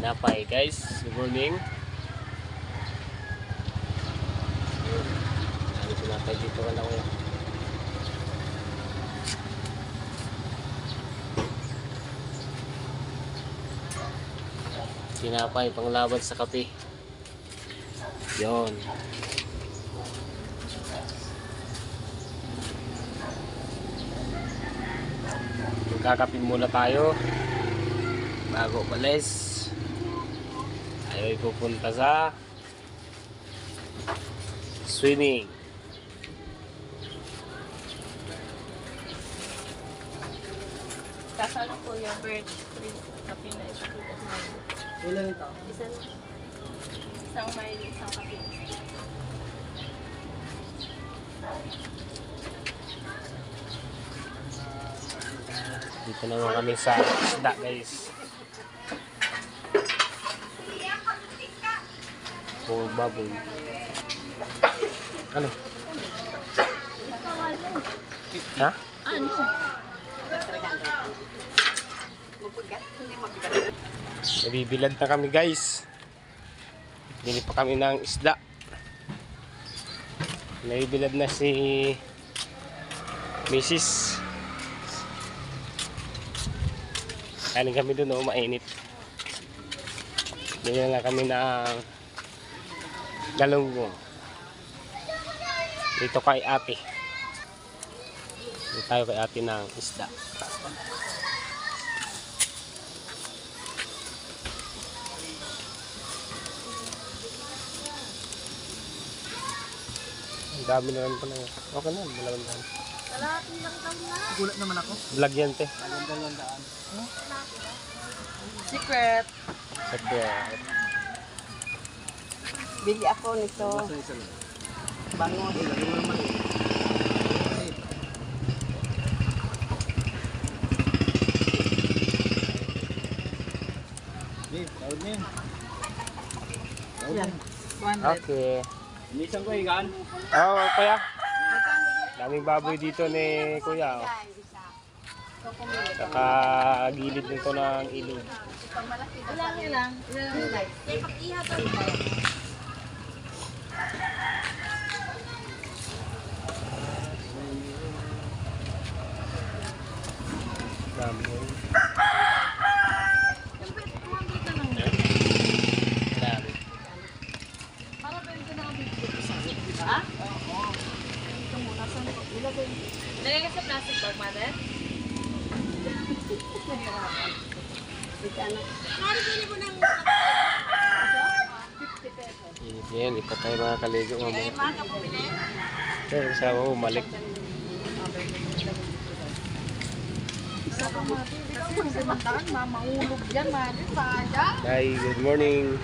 Tinapay guys, good morning. Dami tinapay dito ka na kuya. Tinapay panglaban sa kape. Yon. Magkakape muna tayo bago palis. Tayo pupunta sa swimming. Kasano po yung birch tree kape na ito? Ilan ito? Isang mile, isang kape. Dito naman kami sa isda guys. Puro baboy. Ano? Ha? Ano? Nabibilad na kami guys. Bili pa kami ng isda. Nabibilad na si Mrs. Kaling kami doon, oh, mainit. Bili na kami ng galunggong. Dito kay ate. Dito tayo kay ate ng isda. Ang dami naman pala. Okay na, malaman tayo. Kalahati lang daw na. Gulat naman ako. Vlog yan, te. Dalawang daan. Secret. Secret. Bili ako nito. Isa lang. Bangos. Lagi mo naman eh. Tawad niya. Tawad niya. Yan. 200. Okay. Inisan ko ikan. Oh, kuya. Daming baboy dito ni kuya. Oh. Saka gilid nito ng ilog. Ilang ilang? Ilang ilang? Kaya pag-iha to. Dami. Siyempre, 200 na lang. Dami. Para pwede ka nakabigyan sa akin. Ha? Oo. Ito muna. Saan ko? Ilagay. Lagay ka sa plastic bag, mother? Maribili mo ng 50 pesos. Init ngayon, lipat tayo mga kaligo Ay, mamaya. mga kapumili. Pero kasama ko, malik. Isa pa, mother. Kasi kung simantakan, mamahulog yan, mother. Sayang. Hi, good morning.